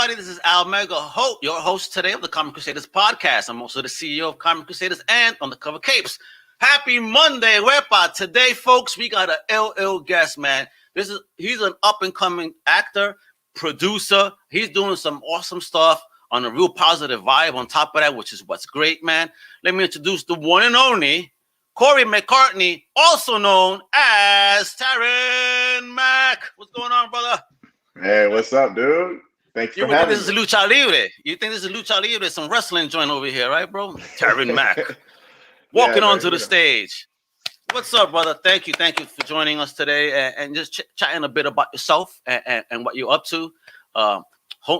everybody? This is Al Mega, your host today of the Comic Crusaders Podcast. I'm also the CEO of Comic Crusaders and Undercover Capes. Happy Monday, Wepa. Today, folks, we got an LL guest, man. He's an up-and-coming actor, producer. He's doing some awesome stuff on a real positive vibe on top of that, which is what's great, man. Let me introduce the one and only Corey McCartney, also known as Taron Mac. What's going on, brother? Hey, what's up, dude? Thanks for having me. This is Lucha Libre. You think this is Lucha Libre? Some wrestling joint over here, right, bro? Taron Mac. Walking onto the stage. What's up, brother? Thank you for joining us today and just chatting a bit about yourself and what you're up to.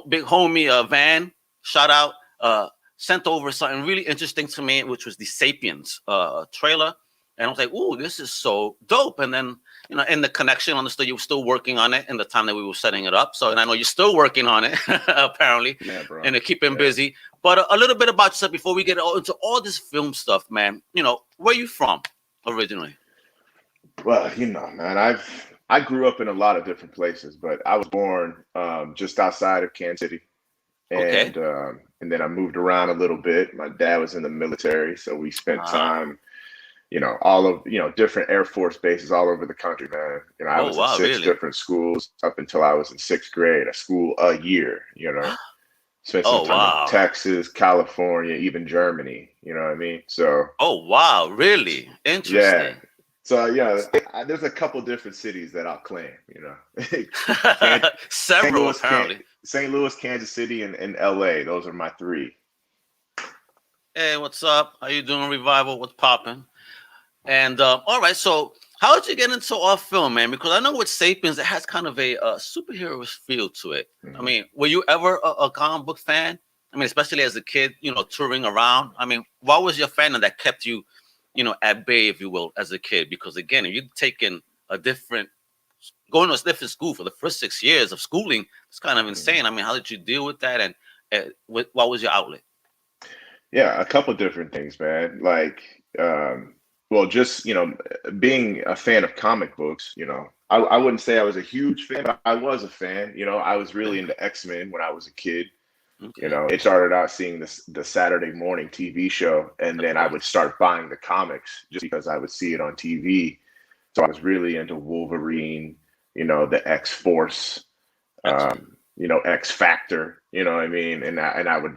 Big homie Van, shout out, sent over something really interesting to me, which was the Sapiens trailer. And I was like, ooh, this is so dope. And then, in the connection, understood you were still working on it in the time that we were setting it up. So, and I know you're still working on it, apparently, and keeping busy. But a little bit about yourself before we get into all this film stuff, man. Where you from originally? Well, man, I grew up in a lot of different places, but I was born just outside of Kansas City. And then I moved around a little bit. My dad was in the military, so we spent time, all of, different Air Force bases all over the country, man. I was in six different schools up until I was in sixth grade, a school a year, Spent some time in Texas, California, even Germany, you know what I mean? So. Oh, wow, really? Interesting. Yeah. So, there's a couple different cities that I'll claim, Several, apparently. St. Louis, Kansas City, and LA. Those are my three. Hey, what's up? How you doing, Revival? What's popping? And all right, so how did you get into our film, man? Because I know with Sapiens, it has kind of a superhero feel to it. Mm-hmm. I mean, were you ever a comic book fan? I mean, especially as a kid, touring around. I mean, what was your fandom that kept you, at bay, if you will, as a kid? Because again, if you've taken going to a different school for the first 6 years of schooling, it's kind of insane. I mean, how did you deal with that? And what was your outlet? Yeah, a couple different things, man. Like, just, being a fan of comic books, I wouldn't say I was a huge fan, but I was a fan. I was really into X-Men when I was a kid. Okay. It started out seeing the Saturday morning TV show, and then I would start buying the comics just because I would see it on TV. So I was really into Wolverine, the X-Force, X Factor, you know what I mean? And I would,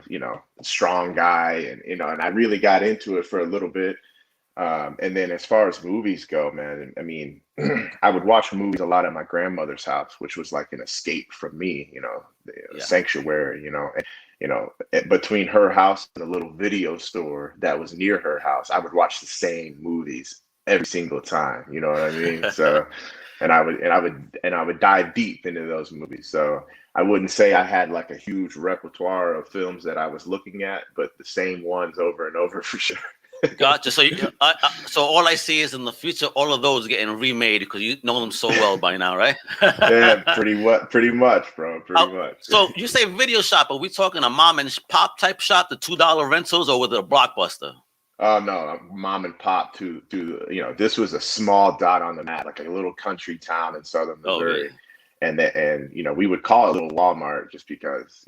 strong guy, and I really got into it for a little bit. And then as far as movies go, man, I mean, I would watch movies a lot at my grandmother's house, which was like an escape from me, the sanctuary, and, between her house and a little video store that was near her house, I would watch the same movies every single time, you know what I mean? So, and I would dive deep into those movies. So I wouldn't say I had like a huge repertoire of films that I was looking at, but the same ones over and over for sure. Gotcha. So, so all I see is in the future, all of those getting remade because you know them so well by now, right? Yeah, pretty much, bro. Pretty much. So you say video shop? Are we talking a mom and pop type shop, the $2 rentals, or was it a Blockbuster? No, mom and pop to this was a small dot on the map, like a little country town in southern Missouri. Yeah. And we would call it a little Walmart just because,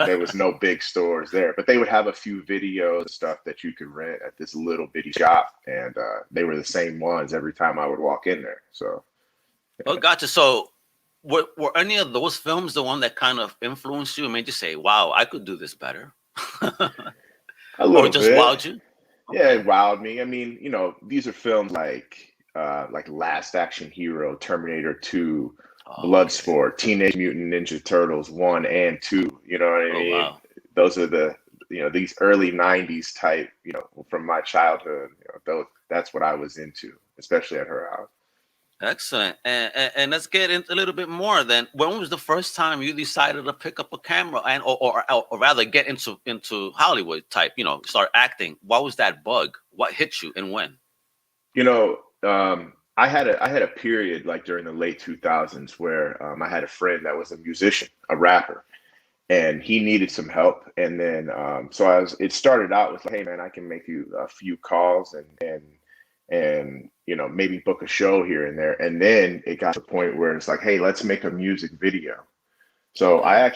there was no big stores there, but they would have a few videos, stuff that you could rent at this little bitty shop. And they were the same ones every time I would walk in there. So. Oh, gotcha. So were any of those films the one that kind of influenced you and made you say, wow, I could do this better? A little or just bit. Wowed you? Yeah, it wowed me. I mean, these are films like Last Action Hero, Terminator 2, Bloodsport, Teenage Mutant Ninja Turtles 1 and 2. You know what I mean? Wow. Those are the these early 90s type, from my childhood. That's what I was into, especially at her house. Excellent. And let's get into a little bit more then. When was the first time you decided to pick up a camera and or rather get into Hollywood type, start acting? What was that bug? What hit you and when? I had a period like during the late 2000s where I had a friend that was a musician, a rapper, and he needed some help. And then it started out with, hey man, I can make you a few calls and maybe book a show here and there. And then it got to the point where it's like, hey, let's make a music video. So I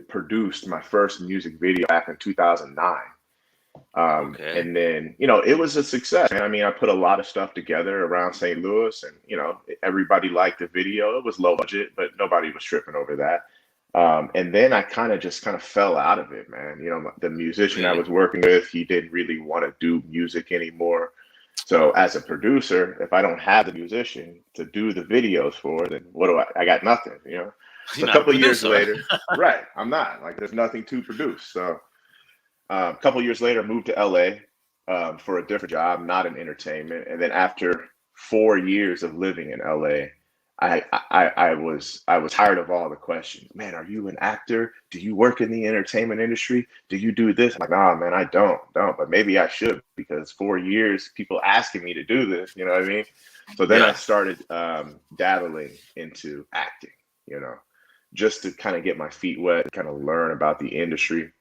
produced my first music video back in 2009. Okay. And then, it was a success. And I mean, I put a lot of stuff together around St. Louis, and, everybody liked the video. It was low budget, but nobody was tripping over that. And then I kind of fell out of it, man. The musician I Really? was working with, he didn't really want to do music anymore. So as a producer, if I don't have the musician to do the videos for, then what do I got nothing, So You're a not a couple of years producer. later, right, I'm not, like, there's nothing to produce. So a couple of years later, I moved to LA for a different job, not in entertainment. And then after 4 years of living in LA, I was tired of all the questions. Man, are you an actor? Do you work in the entertainment industry? Do you do this? I'm like, nah, man, I don't. But maybe I should, because 4 years, people asking me to do this. You know what I mean? So then I Yeah. started dabbling into acting. Just to kind of get my feet wet, kind of learn about the industry.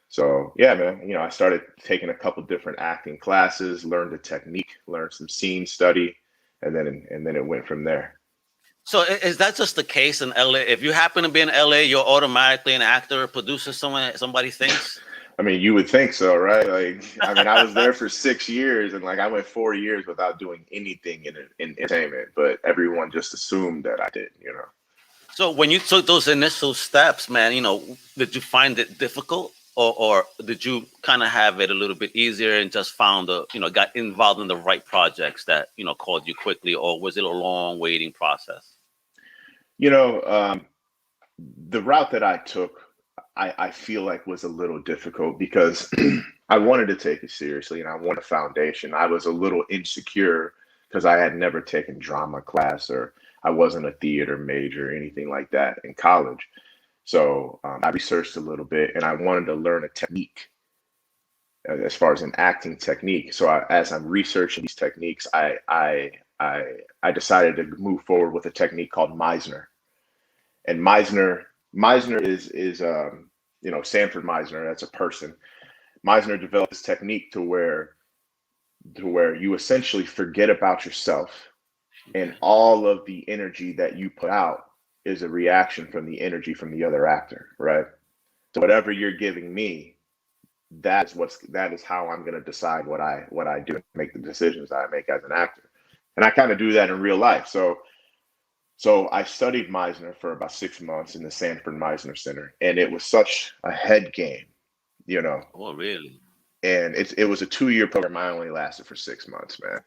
So yeah, man, I started taking a couple different acting classes, learned the technique, learned some scene study, and then it went from there. So is that just the case in LA? If you happen to be in LA, you're automatically an actor, a producer, somebody thinks? I mean, you would think so, right? Like, I mean, I was there for 6 years, and like I went 4 years without doing anything in entertainment, but everyone just assumed that I did. So when you took those initial steps, man, did you find it difficult? Or did you kind of have it a little bit easier and just found got involved in the right projects that, called you quickly? Or was it a long waiting process? You know, the route that I took, I feel like was a little difficult because I wanted to take it seriously and I want a foundation. I was a little insecure because I had never taken drama class, or I wasn't a theater major or anything like that in college. So I researched a little bit and I wanted to learn a technique as far as an acting technique. So as I'm researching these techniques, I decided to move forward with a technique called Meisner. And Meisner is Sanford Meisner. That's a person. Meisner developed this technique to where you essentially forget about yourself, and all of the energy that you put out is a reaction from the energy from the other actor, right? So whatever you're giving me, that is how I'm going to decide what I do, make the decisions I make as an actor. And I kind of do that in real life. So I studied Meisner for about 6 months in the Sanford Meisner Center, and it was such a head game, you know. Oh, really? And it was a 2-year program. I only lasted for 6 months, man.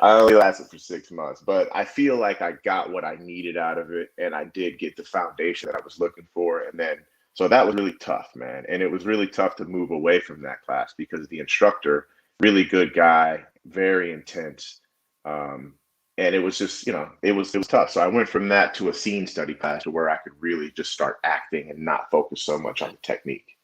I only lasted for 6 months, but I feel like I got what I needed out of it, and I did get the foundation that I was looking for. And then, so that was really tough, man. And it was really tough to move away from that class because the instructor, really good guy, very intense. And it was just, it was tough. So I went from that to a scene study class to where I could really just start acting and not focus so much on the technique.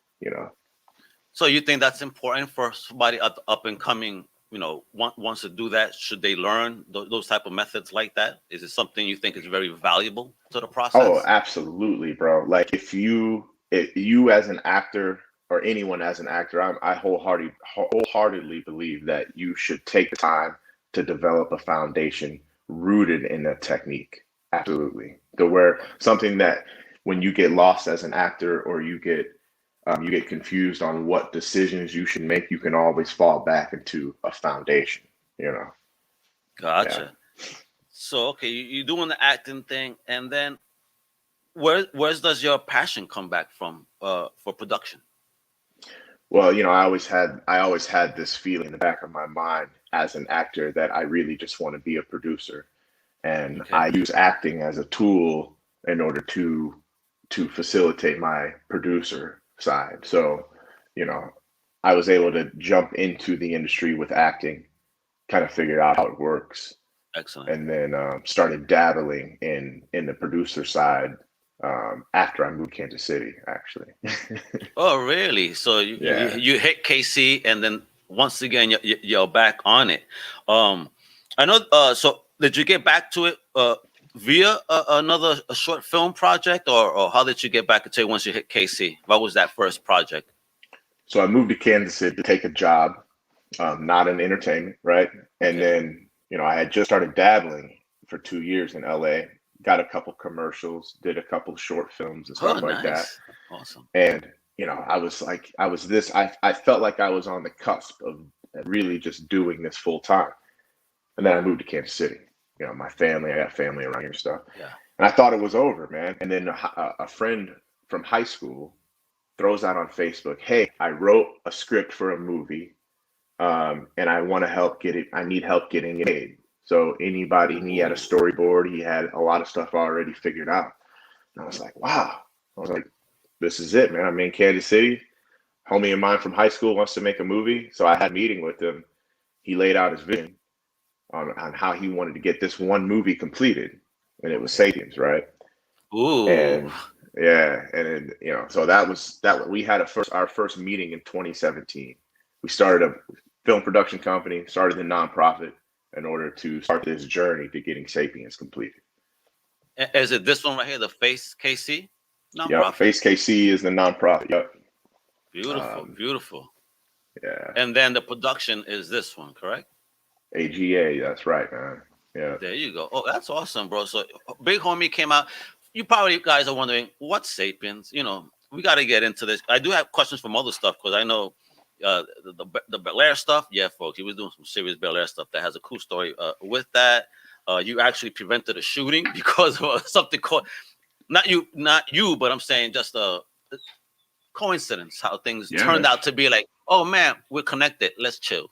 So you think that's important for somebody up and coming, wants to do that? Should they learn those type of methods like that? Is it something you think is very valuable to the process? Oh, absolutely, bro. Like if you as an actor or anyone as an actor, I wholeheartedly believe that you should take the time to develop a foundation rooted in a technique. Absolutely. To where something that when you get lost as an actor, or you get confused on what decisions you should make, you can always fall back into a foundation. Gotcha. Yeah. So, okay, you're doing the acting thing, and then where does your passion come back from for production? Well, I always had this feeling in the back of my mind as an actor that I really just want to be a producer, and Okay. I use acting as a tool in order to facilitate my producer side. So, I was able to jump into the industry with acting, kind of figured out how it works, Excellent. and then started dabbling in the producer side after I moved to Kansas City, actually. Oh, really? So Yeah. you hit KC, and then once again you're back on it. I know. So did you get back to it via another short film project, or how did you get back into it once you hit KC? What was that first project? So I moved to Kansas City to take a job, not in entertainment, right? And Okay. then, I had just started dabbling for 2 years in LA, got a couple commercials, did a couple short films and Oh, stuff like that. nice. Awesome. And, I felt like I was on the cusp of really just doing this full time. And then I moved to Kansas City. I got family around here and stuff. Yeah. And I thought it was over, man. And then a friend from high school throws out on Facebook, "Hey, I wrote a script for a movie, and I want to help get it. I need help getting it made. So anybody," and he had a storyboard. He had a lot of stuff already figured out. And I was like, wow. I was like, this is it, man. I'm in Kansas City. Homie of mine from high school wants to make a movie. So I had a meeting with him. He laid out his vision on how he wanted to get this one movie completed. And it was Sapiens, right? Ooh. And yeah, and then, so that we had our first meeting in 2017. We started a film production company, started the nonprofit in order to start this journey to getting Sapiens completed. Is it this one right here, the FaceKC nonprofit? Yeah, FaceKC is the nonprofit. Yep. Beautiful, beautiful. Yeah. And then the production is this one, correct? AGA, that's right, man. Yeah. There you go. Oh, that's awesome, bro. So Big Homie came out. You guys are wondering, what's Sapiens? We got to get into this. I do have questions from other stuff because I know the Bel Air stuff. Yeah, folks, he was doing some serious Bel Air stuff that has a cool story with that. You actually prevented a shooting because of something called, not you, but I'm saying just a coincidence how things turned out to be like, oh man, we're connected. Let's chill.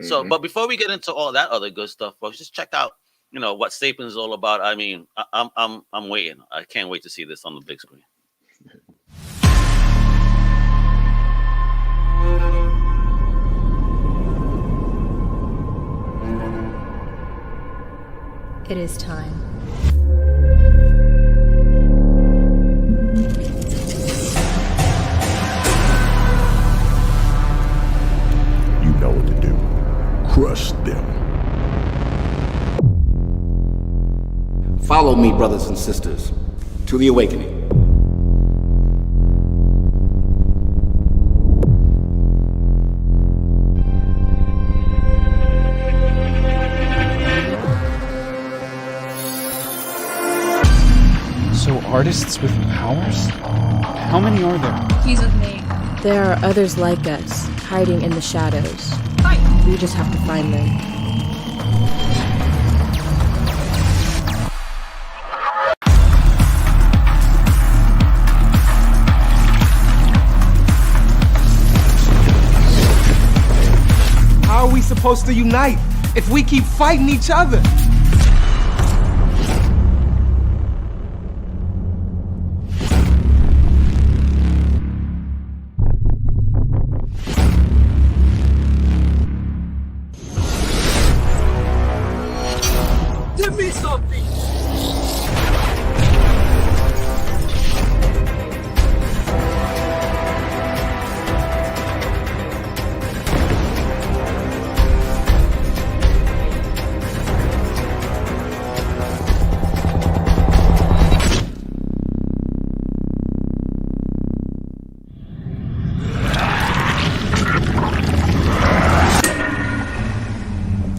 So, but before we get into all that other good stuff, folks, just check out, what Sapiens is all about. I mean, I'm waiting. I can't wait to see this on the big screen. It is time. You know what to do. Crush them. Follow me, brothers and sisters, to the awakening. So artists with powers? How many are there? He's with me. There are others like us, hiding in the shadows. Fight! We just have to find them. How are we supposed to unite if we keep fighting each other? Give me something!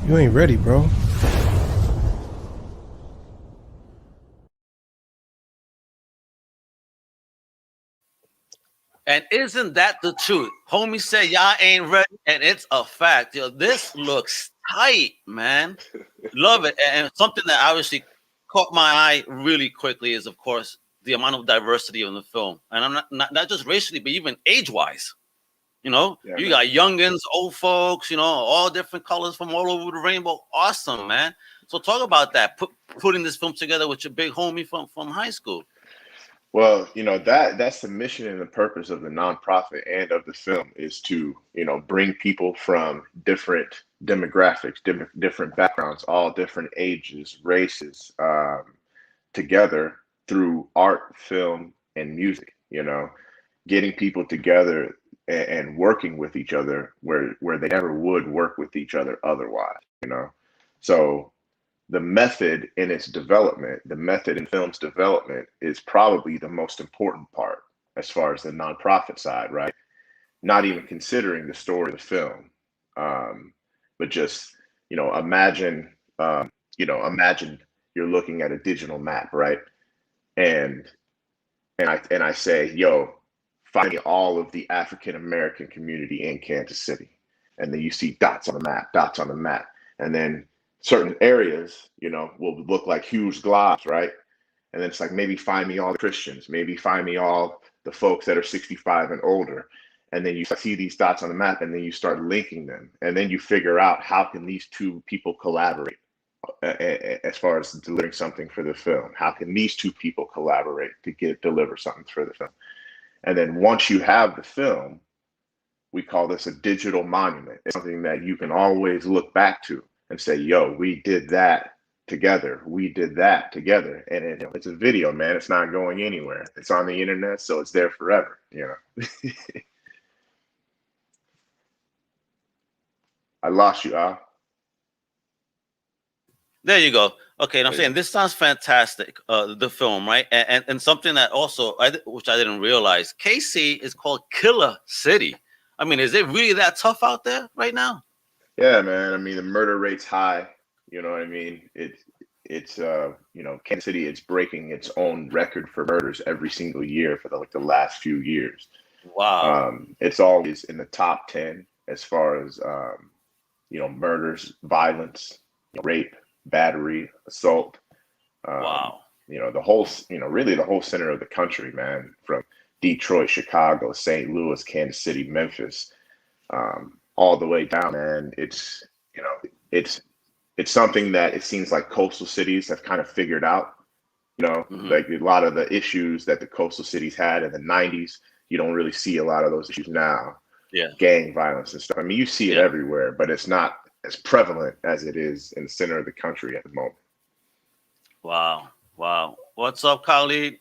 You ain't ready, bro. And isn't that the truth? Homie said y'all ain't ready, and it's a fact. This looks tight, man. Love it. And something that obviously caught my eye really quickly is, of course, the amount of diversity in the film. And I'm not just racially, but even age-wise. You got youngins, old folks, all different colors from all over the rainbow. Awesome, man. So talk about that, putting this film together with your big homie from high school. Well, that's the mission and the purpose of the nonprofit and of the film is to, bring people from different demographics, different backgrounds, all different ages, races, together through art, film, and music, getting people together and working with each other where they never would work with each other otherwise, So the method in its development, the method in film's development is probably the most important part as far as the nonprofit side, right? Not even considering the story of the film, but just, imagine you're looking at a digital map, right? And I say, yo, find me all of the African American community in Kansas City. And then you see dots on the map. And then certain areas, will look like huge globs, right? And then it's like, maybe find me all the Christians, maybe find me all the folks that are 65 and older. And then you see these dots on the map, and then you start linking them. And then you figure out, how can these two people collaborate as far as delivering something for the film? How can these two people collaborate to deliver something for the film? And then once you have the film, we call this a digital monument. It's something that you can always look back to and say, yo, we did that together. We did that together. And it's a video, man. It's not going anywhere. It's on the internet, so it's there forever, I lost you, Al. There you go. Okay, and I'm saying this sounds fantastic, the film, right? And something that also, which I didn't realize, KC is called Killer City. I mean, is it really that tough out there right now? Yeah, man. I mean, the murder rate's high. You know what I mean? It's Kansas City, it's breaking its own record for murders every single year for the last few years. Wow. It's always in the top 10 as far as murders, violence, rape, battery, assault. Wow. The whole, really the whole center of the country, man, from Detroit, Chicago, St. Louis, Kansas City, Memphis, all the way down, man. It's something that it seems like coastal cities have kind of figured out, like a lot of the issues that the coastal cities had in the 90s. You don't really see a lot of those issues now. Yeah. Gang violence and stuff. I mean, you see it everywhere, but it's not as prevalent as it is in the center of the country at the moment. Wow. What's up, Khalid?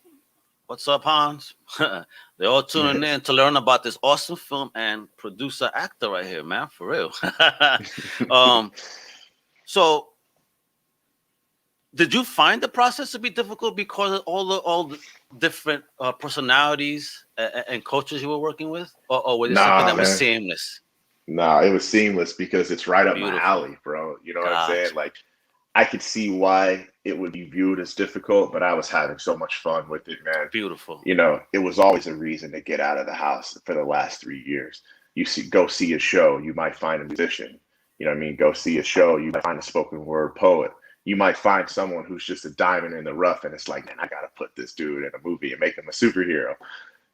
What's up, Hans? They're all tuning in to learn about this awesome film and producer actor right here, man, for real. So did you find the process to be difficult because of all the different personalities and coaches you were working with? Or was it something that was seamless? No, it was seamless because it's right up my alley, bro. You know what I'm saying? Like, I could see why it would be viewed as difficult, but I was having so much fun with it, man. Beautiful. It was always a reason to get out of the house for the last 3 years. Go see a show, you might find a musician. You know what I mean? Go see a show, you might find a spoken word poet. You might find someone who's just a diamond in the rough, and it's like, man, I got to put this dude in a movie and make him a superhero.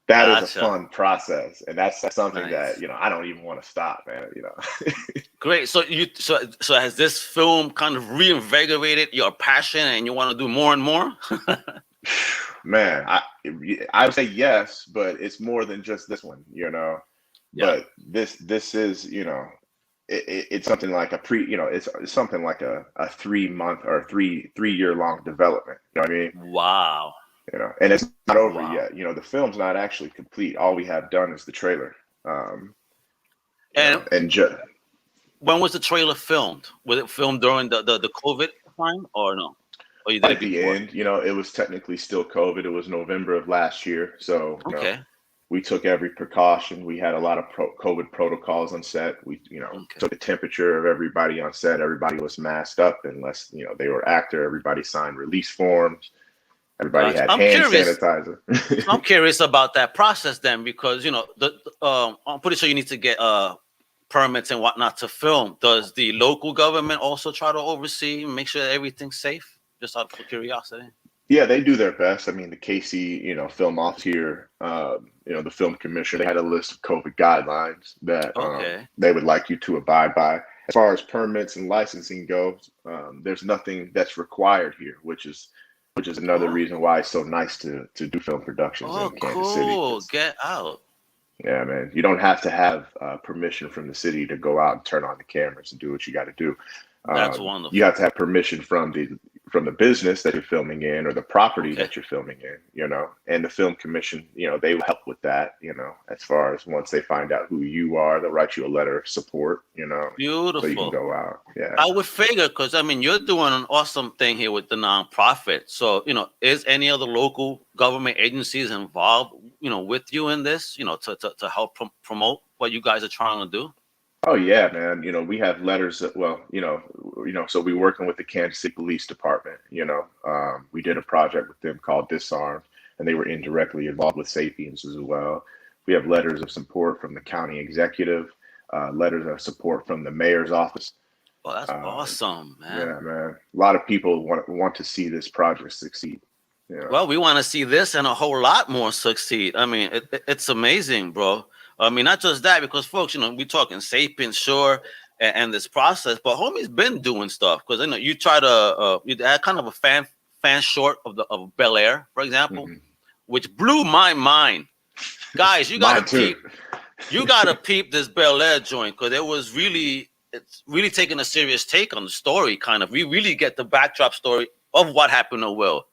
That is a fun process, and that's something that I don't even want to stop, man. Great. So has this film kind of reinvigorated your passion, and you want to do more and more? Man, I would say yes, but it's more than just this one, Yeah. But this is it's something like it's something like a 3-month or 3 year long development. You know what I mean? Wow. And it's not over yet. The film's not actually complete. All we have done is the trailer. When was the trailer filmed? Was it filmed during the COVID time or no? Or you did at the end? It was technically still COVID. It was November of last year. So we took every precaution. We had a lot of COVID protocols on set. We took the temperature of everybody on set. Everybody was masked up unless they were actor. Everybody signed release forms. Everybody had hand sanitizer. I'm curious about that process then, because I'm pretty sure you need to get permits and whatnot to film. Does the local government also try to oversee and make sure that everything's safe? Just out of curiosity. Yeah, they do their best. I mean, the KC, film office here, the film commission, they had a list of COVID guidelines that they would like you to abide by. As far as permits and licensing goes, there's nothing that's required here, which is another reason why it's so nice to do film productions in Kansas City. Cool. Get out. Yeah, man. You don't have to have permission from the city to go out and turn on the cameras and do what you got to do. That's wonderful. You have to have permission from the business that you're filming in or the property that you're filming in, and the film commission, they will help with that, as far as once they find out who you are, they'll write you a letter of support, Beautiful. so you can go out. Yeah. I would figure, because you're doing an awesome thing here with the nonprofit. So, is any other local government agencies involved, with you in this, to help promote what you guys are trying to do? Oh yeah, man. We have letters that, well, so we're working with the Kansas City Police Department. We did a project with them called Disarmed, and they were indirectly involved with Sapiens as well. We have letters of support from the county executive, letters of support from the mayor's office. Oh, that's awesome, man. Yeah, man. A lot of people want to see this project succeed. Yeah. Well, we want to see this and a whole lot more succeed. I mean, it's amazing, bro. I mean, not just that, because folks, we're talking Sapiens, sure, and this process, but homie's been doing stuff. Because you try to you had kind of a fan short of Bel Air, for example, which blew my mind. Guys, you gotta peep this Bel Air joint, because it's really taking a serious take on the story. Kind of, we really get the backdrop story of what happened to Will.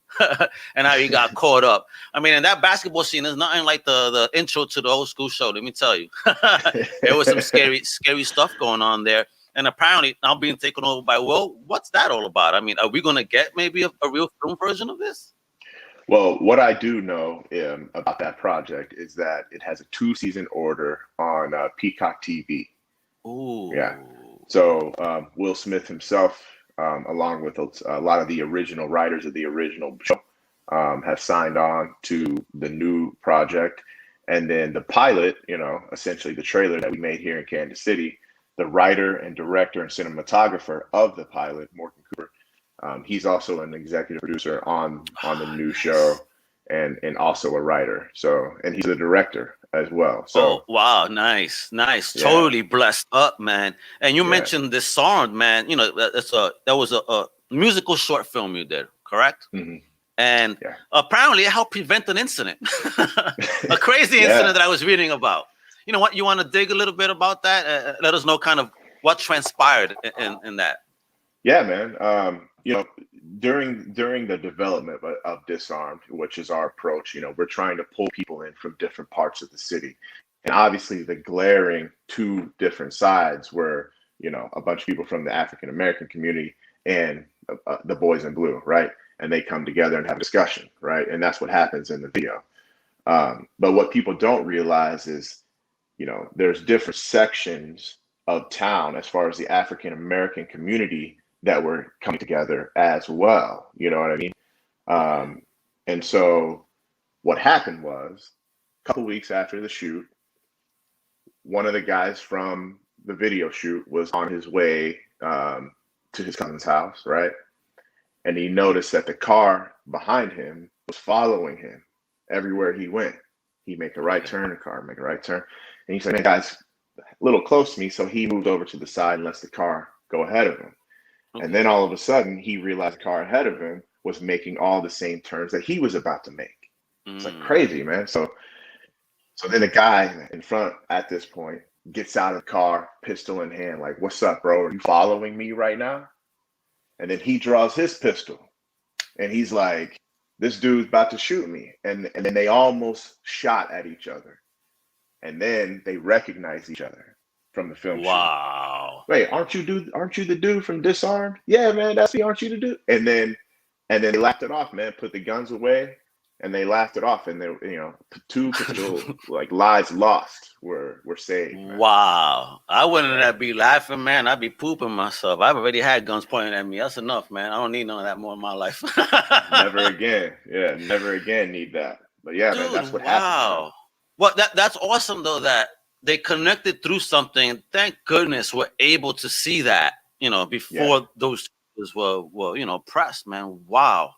And how he got caught up. I mean, and that basketball scene is nothing like the intro to the old school show. Let me tell you, there was some scary stuff going on there. And apparently now being taken over by Will. What's that all about? I mean, are we going to get maybe a real film version of this? Well, what I do know about that project is that it has a 2-season order on Peacock TV. Ooh. Yeah. So Will Smith himself, along with a lot of the original writers of the original show, have signed on to the new project. And then the pilot, essentially the trailer that we made here in Kansas City, the writer and director and cinematographer of the pilot, Morgan Cooper, he's also an executive producer on the new show and also a writer. So, and he's a director as well. So, wow, nice. Yeah. Totally blessed up, man. And you mentioned this song, man. That was a musical short film you did, correct? Mm-hmm. And apparently it helped prevent an incident, a crazy incident that I was reading about. You know what? You want to dig a little bit about that? Let us know kind of what transpired in that. Yeah, man. During the development of Disarmed, which is our approach, we're trying to pull people in from different parts of the city. And obviously the glaring two different sides were, a bunch of people from the African American community and the boys in blue, right? And they come together and have a discussion, right? And that's what happens in the video. But what people don't realize is, there's different sections of town as far as the African American community that were coming together as well. You know what I mean? And so what happened was, a couple weeks after the shoot, one of the guys from the video shoot was on his way to his cousin's house, right? And he noticed that the car behind him was following him everywhere he went. He'd make a right turn, the car make a right turn. And he said, man, guy's a little close to me. So he moved over to the side and lets the car go ahead of him. And then all of a sudden, he realized the car ahead of him was making all the same turns that he was about to make. It's like crazy, man. So then the guy in front at this point gets out of the car, pistol in hand, like, what's up, bro? Are you following me right now? And then he draws his pistol and he's like, this dude's about to shoot me. And then they almost shot at each other. And then they recognized each other from the film. Wow. Shoot. Wait, aren't you the dude from Disarmed? Yeah, man, that's me. Aren't you the dude? And then they laughed it off, man, put the guns away and they laughed it off. And they, two like lives lost were saved. Man. Wow. I wouldn't be laughing, man. I'd be pooping myself. I've already had guns pointed at me. That's enough, man. I don't need none of that more in my life. Never again. Yeah, never again need that. But yeah, dude, man, that's what happened. Wow. Well, that's awesome though that they connected through something. Thank goodness we're able to see that, before those were pressed, man. Wow.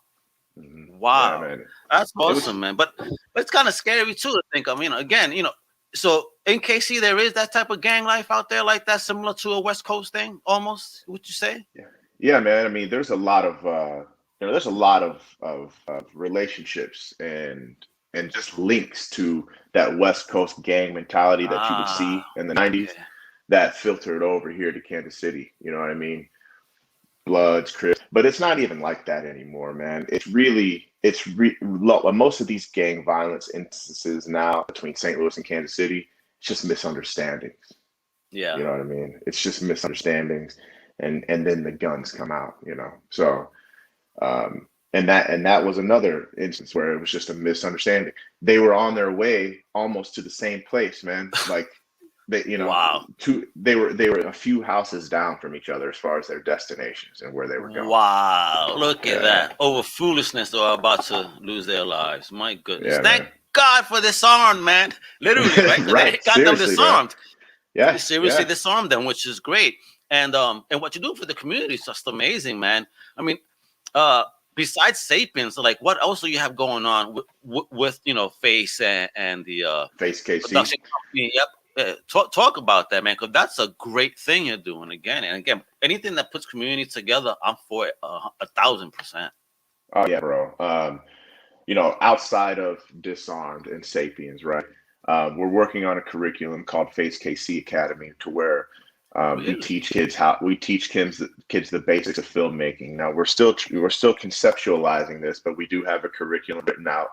Mm-hmm. Wow. Yeah, man. That's awesome, man. But it's kind of scary too to think of, again, so in KC there is that type of gang life out there like that, similar to a West Coast thing, almost, would you say? Yeah, man. I mean, there's a lot of relationships and just links to that West Coast gang mentality that you would see in the 90s that filtered over here to Kansas City. You know what I mean? Bloods, Crips, but it's not even like that anymore, man. Most of these gang violence instances now between St. Louis and Kansas City, it's just misunderstandings. Yeah. You know what I mean? It's just misunderstandings. And then the guns come out, So, and that was another instance where it was just a misunderstanding. They were on their way almost to the same place, man. Like They, you know, Wow. they were a few houses down from each other as far as their destinations and where they were going. Wow. Look at Yeah. that. Over foolishness, they are about to lose their lives. My goodness. Yeah, Thank man. God for Disarmed, man. Literally, right? 'Cause Right. They got them Seriously, man. disarmed. Yeah. Seriously yeah. disarmed them, which is great. And what you do for the community is just amazing, man. I mean, besides Sapiens, like what else do you have going on with you know, Face and the FaceKC. production company? Yep. Talk about that, man, because that's a great thing you're doing again and again. Anything that puts community together, I'm for it 1,000%. Oh yeah, bro. You know, outside of Disarmed and Sapiens, right? We're working on a curriculum called FaceKC Academy, to where Really? we teach kids the basics of filmmaking. Now we're still conceptualizing this, but we do have a curriculum written out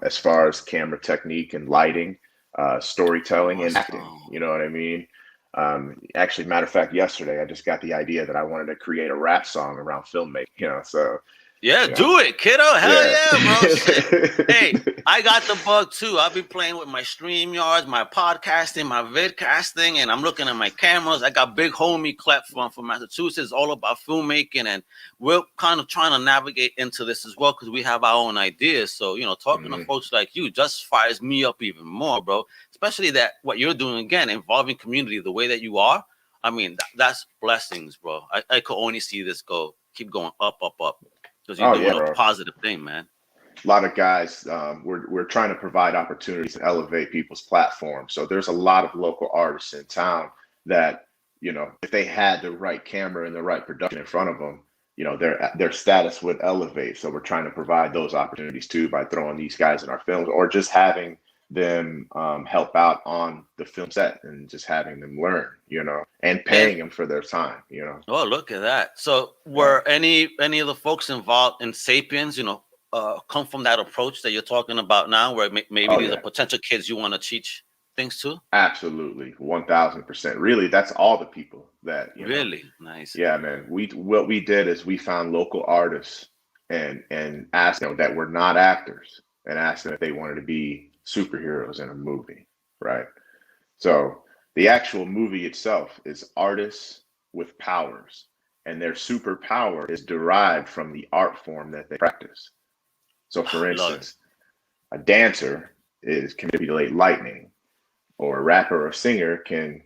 as far as camera technique and lighting, storytelling and acting. You know what I mean? Actually, matter of fact, yesterday I just got the idea that I wanted to create a rap song around filmmaking. You know, so Yeah, Yeah. do it, kiddo. Hell yeah, bro. Shit. Hey, Hey, I got the bug too. I'll be playing with my StreamYards, my podcasting, my vidcasting, and I'm looking at my cameras. I got big homie Clep from Massachusetts, all about filmmaking, and we're kind of trying to navigate into this as well because we have our own ideas. So, you know, talking to folks like you just fires me up even more, bro. Especially that what you're doing again, involving community the way that you are. I mean, that's blessings, bro. I could only see this keep going up, up, up. Because you're doing a bro. positive thing, man. A lot of guys, we're trying to provide opportunities to elevate people's platforms. So there's a lot of local artists in town that, you know, if they had the right camera and the right production in front of them, you know, their status would elevate. So we're trying to provide those opportunities too by throwing these guys in our films, or just having them help out on the film set and just having them learn, you know, and paying them for their time, you know. Oh, look at that. So were any of the folks involved in Sapiens, you know, come from that approach that you're talking about now, where maybe these are potential kids you want to teach things to? Absolutely, 1,000%. Really, that's all the people that, you know. Really nice. Yeah, man. What we did is we found local artists and asked them that were not actors and asked them if they wanted to be superheroes in a movie, right? So the actual movie itself is artists with powers, and their superpower is derived from the art form that they practice. So, for instance, a dancer can manipulate lightning, or a rapper or singer can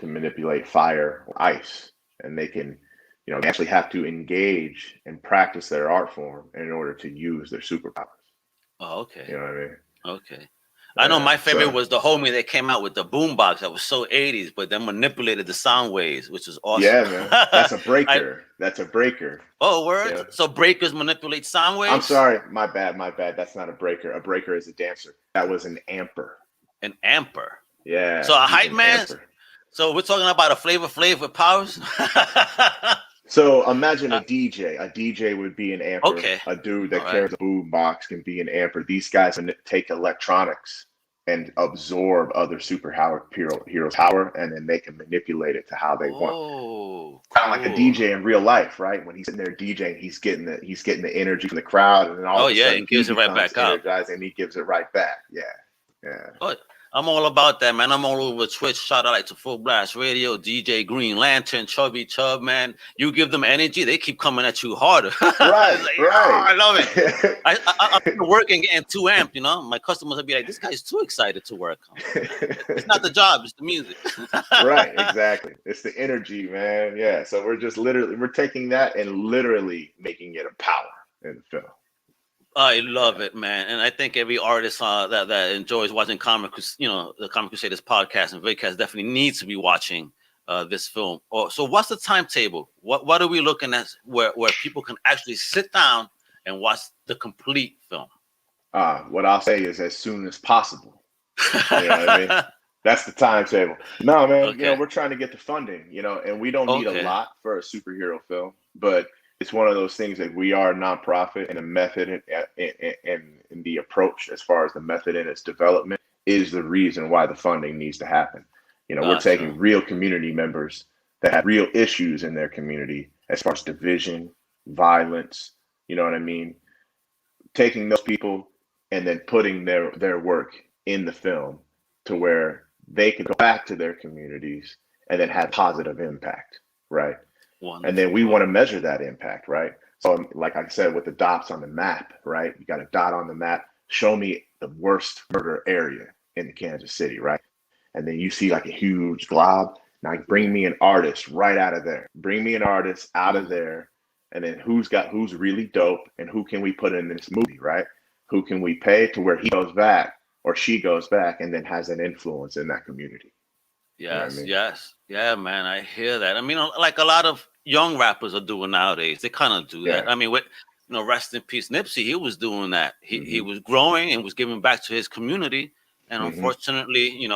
manipulate fire or ice, and they can, you know, they actually have to engage and practice their art form in order to use their superpowers. Oh, okay. You know what I mean? Okay. I know my favorite so- was the homie that came out with the boombox that was so 80s, but then manipulated the sound waves, which is awesome. Yeah, man. That's a breaker. That's a breaker. Oh, word? Yeah. So breakers manipulate sound waves? I'm sorry. My bad. That's not a breaker. A breaker is a dancer. That was an amper. An amper. Yeah. So a he's hype an man? amper. So we're talking about a Flavor Flav with powers? So imagine a DJ. A DJ would be an amper. Okay. A dude that All right. carries a boom box can be an amper. These guys take electronics and absorb other heroes' power, and then they can manipulate it to how they want. Oh, Kind of like a DJ in real life, right? When he's sitting there DJing, he's getting the energy from the crowd, and then all of a sudden he gives it right becomes back up. energized, and he gives it right back. Yeah. But I'm all about that, man. I'm all over Twitch. Shout out to Full Blast Radio, DJ Green Lantern, Chubby Chub, man. You give them energy, they keep coming at you harder. Right, Like, right. "Oh, I love it. I'm working, getting too amped, you know. My customers will be like, this guy's too excited to work. It's not the job, it's the music. Right, exactly. It's the energy, man. Yeah. So we're taking that and literally making it a power in the film. I love it, man. And I think every artist that enjoys watching the Comic Crusaders podcast and vidcast definitely needs to be watching this film. So what's the timetable? What are we looking at where people can actually sit down and watch the complete film? What I'll say is as soon as possible. You know what I mean? That's the timetable. No, man, Okay. you know, we're trying to get the funding, you know, and we don't need Okay. a lot for a superhero film, but it's one of those things that we are a nonprofit, and the method and the approach as far as the method and its development is the reason why the funding needs to happen. You know, we're taking real community members that have real issues in their community as far as division, violence, you know what I mean? Taking those people and then putting their work in the film to where they can go back to their communities and then have positive impact, right? Wonderful. And then we want to measure that impact, right? So like I said, with the dots on the map, right? You got a dot on the map, show me the worst murder area in Kansas City, right? And then you see like a huge glob. Now bring me an artist right out of there. Bring me an artist out of there. And then who's really dope and who can we put in this movie, right? Who can we pay to where he goes back or she goes back and then has an influence in that community? Yes, you know what I mean? yes. Yeah, man, I hear that. I mean, like a lot of young rappers are doing nowadays. They kind of do that. I mean, with rest in peace, Nipsey, he was doing that. He was growing and was giving back to his community. And unfortunately,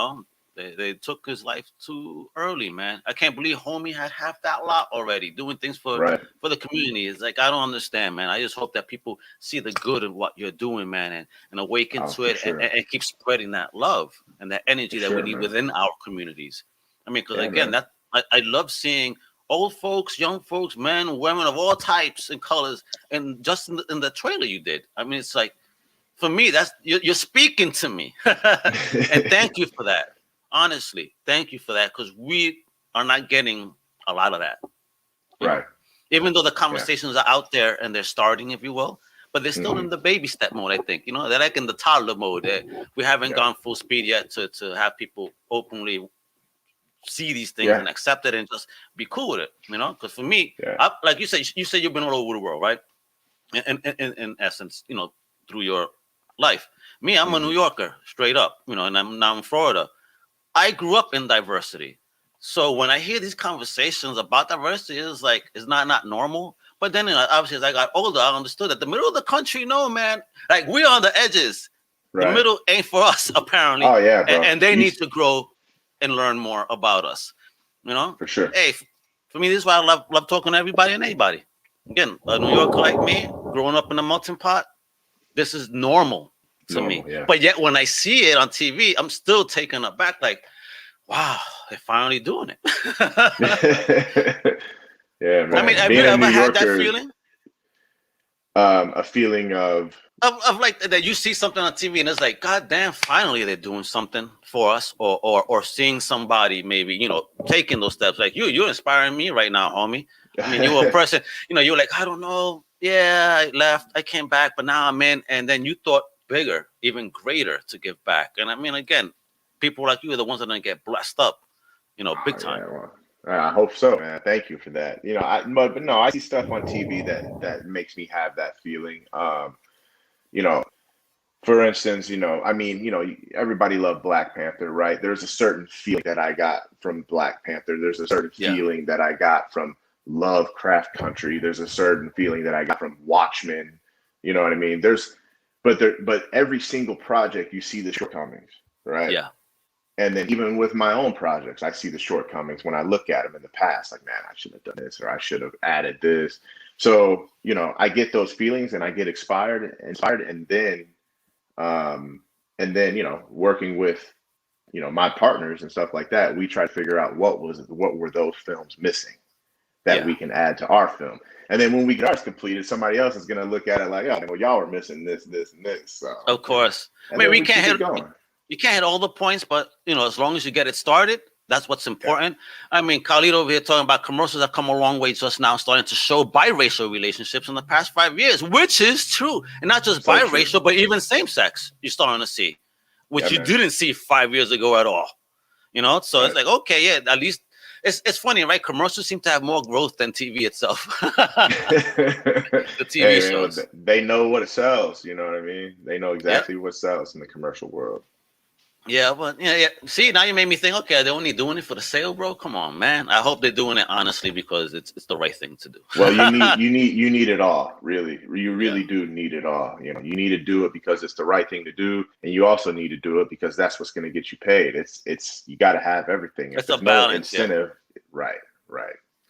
they took his life too early, man. I can't believe homie had half that lot already doing things for the community. It's like, I don't understand, man. I just hope that people see the good in what you're doing, man, and awaken to it and keep spreading that love and that energy that we need within our communities. I mean, because again, I love seeing old folks, young folks, men, women of all types and colors, and just in the trailer you did. I mean, it's like, for me, that's you're speaking to me. And thank you for that. Honestly, thank you for that, because we are not getting a lot of that. Right. Even though the conversations are out there and they're starting, if you will, but they're still in the baby step mode, I think. They're like in the toddler mode. We haven't gone full speed yet to have people openly see these things and accept it and just be cool with it, Because for me, like you said you've been all over the world, right? In essence, through your life. Me, I'm a New Yorker, straight up, and I'm now in Florida. I grew up in diversity. So when I hear these conversations about diversity, it's like, it's not normal. But then obviously as I got older, I understood that the middle of the country, no, man, like we're on the edges. Right. The middle ain't for us, apparently. Oh, yeah, bro. And they need to grow and learn more about us, For sure. Hey, for me, this is why I love talking to everybody and anybody. Again, a New Yorker like me, growing up in a melting pot, this is normal to me. Yeah. But yet when I see it on TV, I'm still taken aback, like, wow, they're finally doing it. Yeah, man. I mean, have you ever had that feeling? A feeling of like that you see something on TV and it's like, God damn, finally they're doing something for us, or seeing somebody maybe, taking those steps. Like you're inspiring me right now, homie. I mean, you were a person, you're like, I don't know. Yeah, I left, I came back, but now I'm in. And then you thought bigger, even greater to give back. And I mean, again, people like you are the ones that don't get blessed up, big time. Yeah, well, I hope so, man. Thank you for that. But no, I see stuff on TV that makes me have that feeling. For instance, everybody loved Black Panther, right? There's a certain feeling that I got from Black Panther. There's a certain feeling that I got from Lovecraft Country. There's a certain feeling that I got from Watchmen. You know what I mean? But every single project, you see the shortcomings, right? Yeah. And then even with my own projects, I see the shortcomings when I look at them in the past, like, man, I should have done this, or I should have added this. So, I get those feelings and I get inspired, and then, working with, my partners and stuff like that, we try to figure out what were those films missing that we can add to our film. And then when we get ours completed, somebody else is going to look at it like, oh, well, y'all were missing this, this, and this. So, of course. I mean, you can't hit all the points, but, as long as you get it started, that's what's important. Yeah. I mean, Khalid over here talking about commercials have come a long way just now, starting to show biracial relationships in the past 5 years, which is true. And not just biracial, but even same sex you're starting to see, which you didn't see 5 years ago at all. So it's like, okay, yeah, at least it's funny, right? Commercials seem to have more growth than TV itself. The TV shows. They know what it sells, you know what I mean? They know exactly what sells in the commercial world. Yeah, but yeah. See, now you made me think, okay, they're only doing it for the sale, bro. Come on, man. I hope they're doing it honestly, because it's the right thing to do. Well, you need it all, really. You really do need it all. You need to do it because it's the right thing to do, and you also need to do it because that's what's going to get you paid. It's you got to have everything. It's a balance, incentive. Right.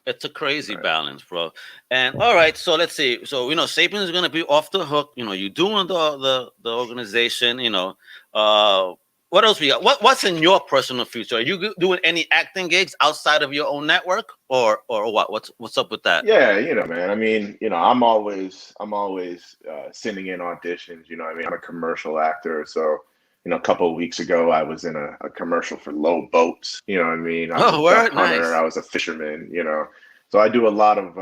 It's a crazy balance, bro. And all right, so let's see. So Sapiens is going to be off the hook. You're doing the organization. What else we got? What's in your personal future? Are you doing any acting gigs outside of your own network, or what? What's up with that? Yeah, man. I mean, I'm always sending in auditions. I mean, I'm a commercial actor, so a couple of weeks ago, I was in a commercial for Low Boats. You know what I mean? I was Oh, a word, duck hunter. nice. I was a fisherman. So I do a lot of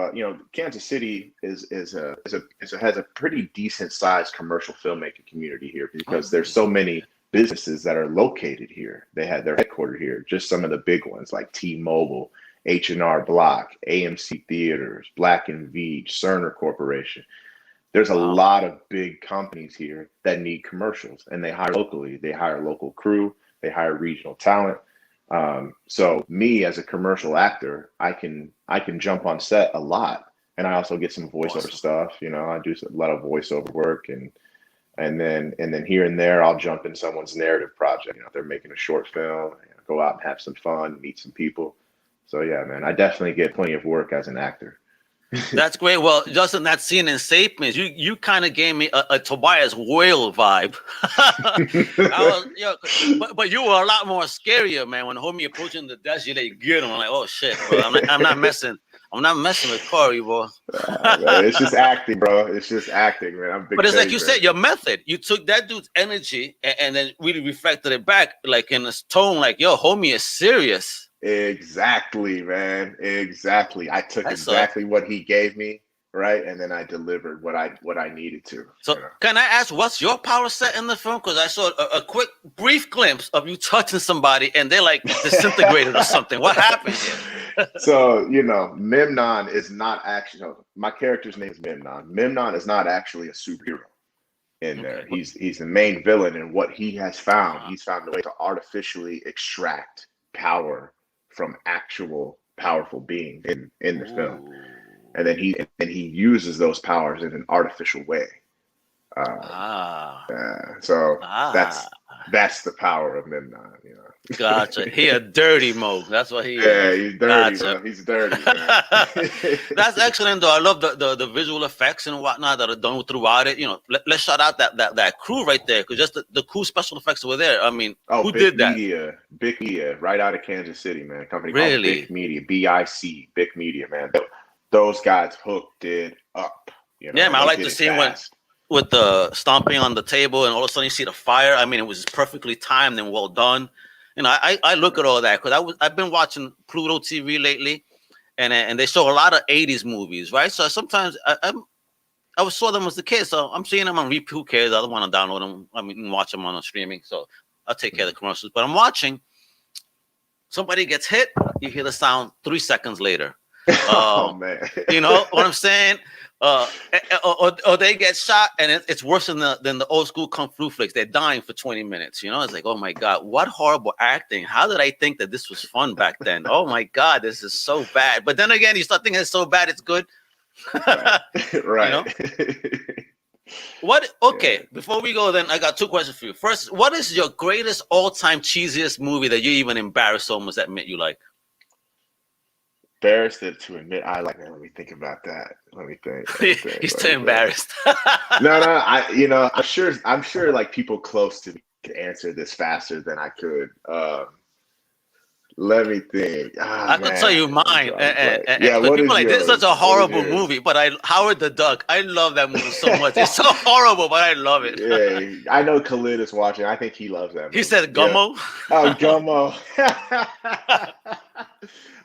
Kansas City has a pretty decent sized commercial filmmaking community here because there's so many businesses that are located here. They had their headquartered here. Just some of the big ones like T-Mobile, H&R Block, AMC Theaters, Black and Veatch, Cerner Corporation. There's a lot of big companies here that need commercials, and they hire locally. They hire local crew. They hire regional talent. So me as a commercial actor, I can jump on set a lot, and I also get some voiceover stuff. I do a lot of voiceover work, and then here and there I'll jump in someone's narrative project. If they're making a short film, go out and have some fun, meet some people. So yeah, man, I definitely get plenty of work as an actor. That's great. Well, just in that scene in Sapiens, you kind of gave me a Tobias Whale vibe. But you were a lot more scarier, man. When homie approaching the desk, you like get him. I'm like, oh shit, bro. I'm not messing with Corey, bro. It's just acting, bro. It's just acting, man. I'm big. But it's like you said, your method. You took that dude's energy and then really reflected it back, like in a tone, like, yo, homie is serious. Exactly, man. Exactly. I took exactly what he gave me, right? And then I delivered what I needed to. So can I ask, what's your power set in the film? Because I saw a quick, brief glimpse of you touching somebody and they're like disintegrated or something. What happened here? So, Memnon is not actually, my character's name is Memnon. Memnon is not actually a superhero in there. He's the main villain, and what he has found, he's found a way to artificially extract power from actual powerful beings in the film, and then he uses those powers in an artificial way. So that's the power of Memnon. Gotcha. He a dirty mo. That's what he is. Yeah, he's dirty. Gotcha. Bro. He's dirty. That's excellent, though. I love the visual effects and whatnot that are done throughout it. Let's shout out that crew right there, because just the cool special effects were there. I mean, who did that? Big Media, right out of Kansas City, man. Company really? Called Big Media, BIC, Big Media, man. Those guys hooked it up. Yeah, man. I like the scene with the stomping on the table, and all of a sudden you see the fire. I mean, it was perfectly timed and well done. I look at all that because I've been watching Pluto TV lately, and they show a lot of 80s movies, right? So sometimes I saw them as a kid, so I'm seeing them on repeat. Who cares? I don't want to download them. I mean, watch them on streaming, so I'll take care of the commercials. But I'm watching. Somebody gets hit, you hear the sound 3 seconds later. Oh man, you know what I'm saying? Or they get shot, and it's worse than the old school kung fu flicks. They're dying for 20 minutes. It's like, oh my god, what horrible acting! How did I think that this was fun back then? Oh my god, this is so bad. But then again, you start thinking it's so bad, it's good. Right. What? Okay, before we go, then I got two questions for you. First, what is your greatest all-time cheesiest movie that you even embarrassed almost admit you like? Embarrassed to admit I like that. Let me think about that. Let me think. He's too embarrassed. No. I'm sure like people close to me could answer this faster than I could. Let me think. I can tell you mine. Yeah, what is like, this is such a horrible movie, but Howard the Duck. I love that movie so much. It's so horrible, but I love it. Yeah, I know Khalid is watching. I think he loves that movie. He said Gummo. Yeah. Oh, Gummo.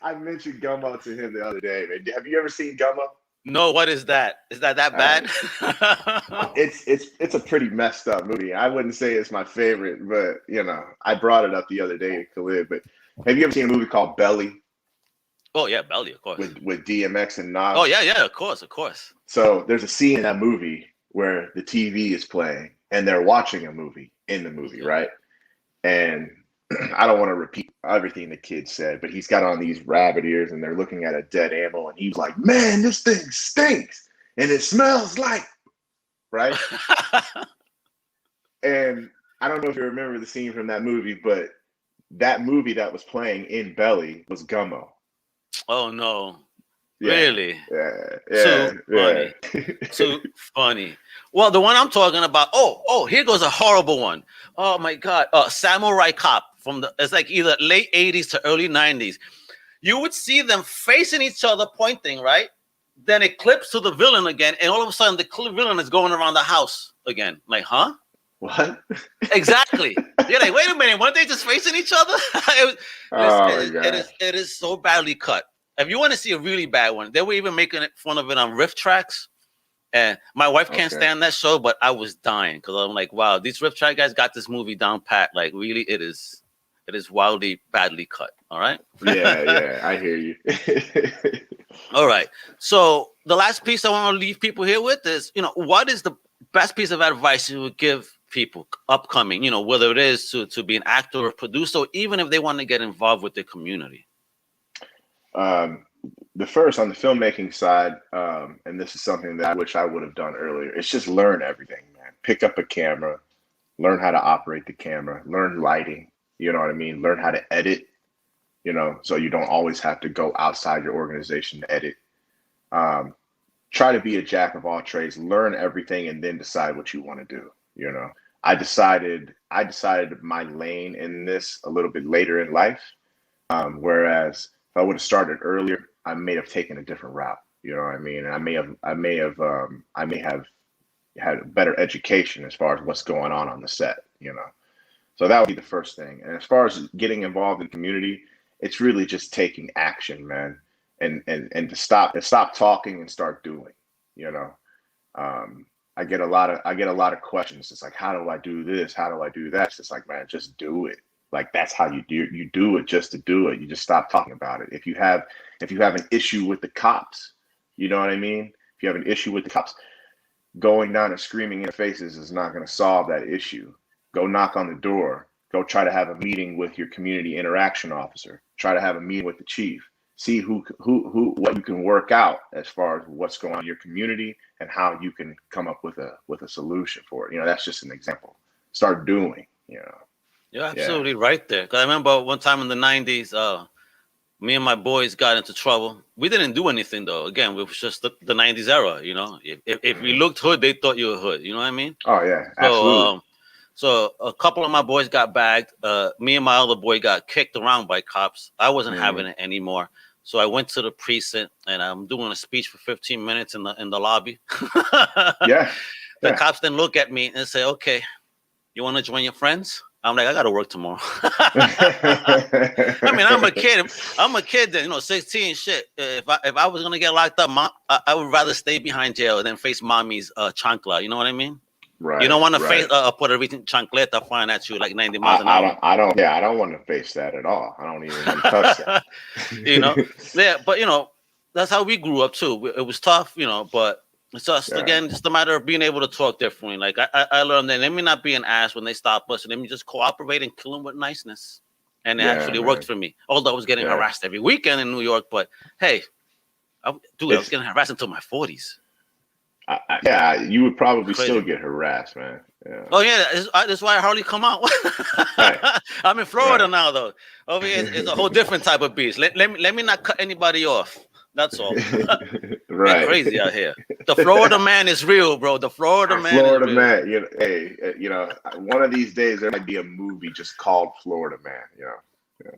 I mentioned Gummo to him the other day, man. Have you ever seen Gummo? No, what is that? Is that bad? It's a pretty messed up movie. I wouldn't say it's my favorite, but I brought it up the other day with Khalid. But have you ever seen a movie called Belly? Oh yeah, Belly, of course. With DMX and Nas. Oh yeah, of course. So there's a scene in that movie where the TV is playing and they're watching a movie in the movie, right? And I don't want to repeat everything the kid said, but he's got on these rabbit ears and they're looking at a dead animal, and he's like, "Man, this thing stinks and it smells like," right? And I don't know if you remember the scene from that movie, but that movie that was playing in Belly was Gummo. Oh no. Yeah. Really? Yeah. Funny. Too funny. Well, the one I'm talking about, here goes a horrible one. Oh my god. Samurai Cop it's like either late 80s to early 90s. You would see them facing each other pointing, right? Then it clips to the villain again, and all of a sudden the villain is going around the house again. Like, huh? What? Exactly. You're like, wait a minute, weren't they just facing each other? It is so badly cut. If you want to see a really bad one, they were even making fun of it on Riff Tracks. And my wife can't stand that show, but I was dying because I'm like, wow, these Riff Track guys got this movie down pat. Like, really, it is wildly badly cut. All right. Yeah, I hear you. All right. So the last piece I want to leave people here with is, what is the best piece of advice you would give people upcoming, whether it is to be an actor or producer, or even if they want to get involved with their community? The first, on the filmmaking side, and this is something that I wish I would have done earlier, it's just learn everything, man. Pick up a camera, learn how to operate the camera, learn lighting, you know what I mean? Learn how to edit, so you don't always have to go outside your organization to edit. Try to be a jack of all trades, learn everything, and then decide what you want to do. I decided my lane in this a little bit later in life. Whereas if I would have started earlier, I may have taken a different route. You know what I mean? And I may have had a better education as far as what's going on the set. So that would be the first thing. And as far as getting involved in community, it's really just taking action, man, and to stop talking and start doing. I get a lot of questions. It's like, how do I do this? How do I do that? It's like, man, just do it. Like, that's how you do it just to do it. You just stop talking about it. If you have an issue with the cops, you know what I mean? If you have an issue with the cops, going down and screaming in their faces is not going to solve that issue. Go knock on the door. Go try to have a meeting with your community interaction officer. Try to have a meeting with the chief. See what you can work out as far as what's going on in your community and how you can come up with a solution for it. That's just an example. Start doing. You're absolutely right there. Because I remember one time in the 90s, me and my boys got into trouble. We didn't do anything, though. Again, it was just the 90s era, If we looked hood, they thought you were hood. You know what I mean? Oh, yeah, absolutely. So a couple of my boys got bagged. Me and my other boy got kicked around by cops. I wasn't having it anymore. So I went to the precinct and I'm doing a speech for 15 minutes in the lobby. The cops then look at me and say, "Okay, you want to join your friends?" I'm like, "I got to work tomorrow." I mean, I'm a kid then, 16, shit. If I was going to get locked up, I would rather stay behind jail than face mommy's chancla. You know what I mean? Right. You don't want to face a Puerto Rican chancleta flying at you like 90 miles an hour. I don't want to face that at all. I don't even want to touch that. Yeah, but that's how we grew up too. It was tough, but it's just again just a matter of being able to talk differently. Like I learned that let me not be an ass when they stop us, and let me just cooperate and kill them with niceness. And it actually worked for me. Although I was getting harassed every weekend in New York, but hey, I was getting harassed until my 40s. You would probably still get harassed, man. Yeah. Oh yeah, that's why I hardly come out. Right. I'm in Florida now, though. Over here, it's a whole different type of beast. Let me not cut anybody off. That's all. Right. It's crazy out here. The Florida man is real, bro. The Florida man. Florida man. One of these days there might be a movie just called Florida Man.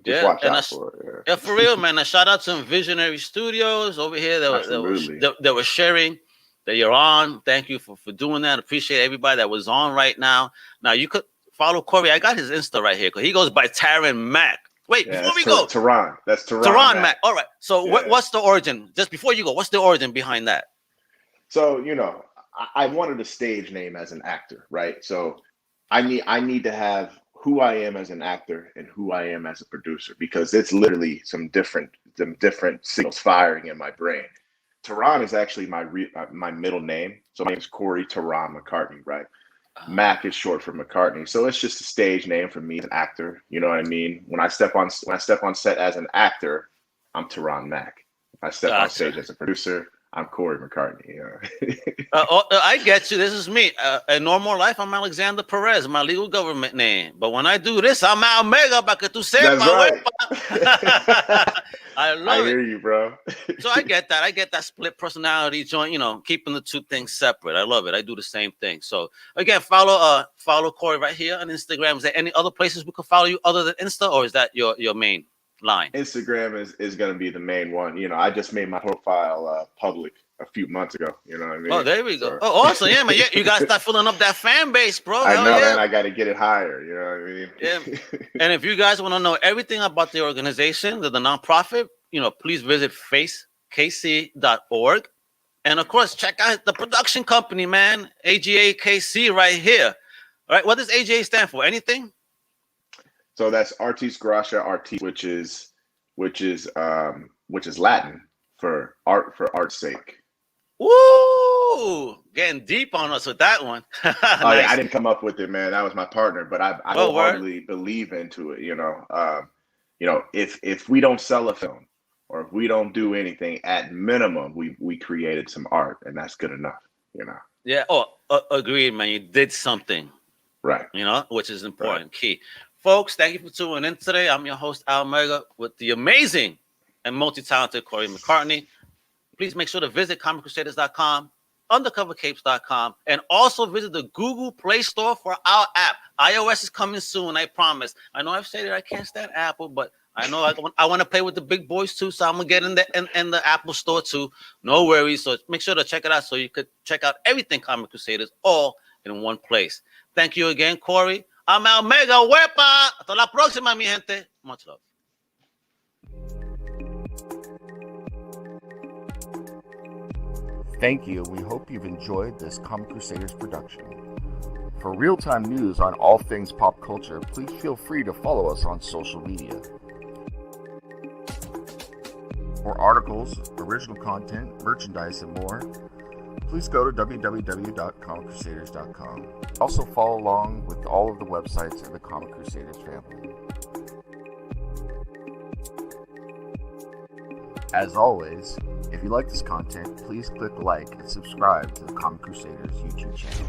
Just watch out for it. Yeah, for real, man. A shout out to Visionary Studios over here. That were sharing. That you're on. Thank you for doing that. Appreciate everybody that was on right now. Now you could follow Corey. I got his Insta right here because he goes by Taron Mac. Wait, before we go, Taron. That's Taron. Taron Mac. All right. So what's the origin? Just before you go, what's the origin behind that? So I wanted a stage name as an actor, right? So I need to have who I am as an actor and who I am as a producer because it's literally some different signals firing in my brain. Taron is actually my middle name. So my name is Corey Taron McCartney, right? Mac is short for McCartney. So it's just a stage name for me as an actor. You know what I mean? When I step on set as an actor, I'm Taron Mac. If I step on stage as a producer, I'm Corey McCartney. I get you. This is me. In normal life, I'm Alexander Perez, my legal government name. But when I do this, I'm Al Mega para que tú sepas. Right. I love it. I hear you, bro. So I get that. I get that split personality joint, keeping the two things separate. I love it. I do the same thing. So again, follow Corey right here on Instagram. Is there any other places we could follow you other than Insta, or is that your main? line. Instagram is going to be the main one. You know, I just made my profile public a few months ago. You know what I mean? Oh, there we go. Oh, awesome. Yeah, man. Yeah, you guys start filling up that fan base, bro. I know, yeah. and I got to get it higher. You know what I mean? Yeah. And if you guys want to know everything about the organization, the nonprofit, you know, please visit FaceKC.org. And of course, check out the production company, man. AGA-KC right here. All right. What does AGA stand for? Anything? So that's Artis Gratia Artis, which is Latin for art's sake. Woo! Getting deep on us with that one. Nice. Oh, yeah, I didn't come up with it, man. That was my partner, but I wholeheartedly believe into it. You know, if we don't sell a film or if we don't do anything, at minimum, we created some art, and that's good enough. You know. Yeah. Oh, agreed, man. You did something. Right. You know, which is important. Right. Key. Folks, thank you for tuning in today. I'm your host, Al Mega, with the amazing and multi-talented Corey McCartney. Please make sure to visit ComicCrusaders.com, UndercoverCapes.com, and also visit the Google Play Store for our app. iOS is coming soon, I promise. I know I've said it, I can't stand Apple, but I know I want to play with the big boys too, so I'm going to get in the Apple Store too. No worries. So make sure to check it out so you could check out everything Comic Crusaders all in one place. Thank you again, Corey. I'm Al Mega. Huepa. Hasta la próxima, mi gente. Much love. Thank you. We hope you've enjoyed this Comic Crusaders production. For real-time news on all things pop culture, please feel free to follow us on social media. For articles, original content, merchandise, and more, please go to www.comiccrusaders.com. Also follow along with all of the websites in the Comic Crusaders family. As always, if you like this content, please click like and subscribe to the Comic Crusaders YouTube channel.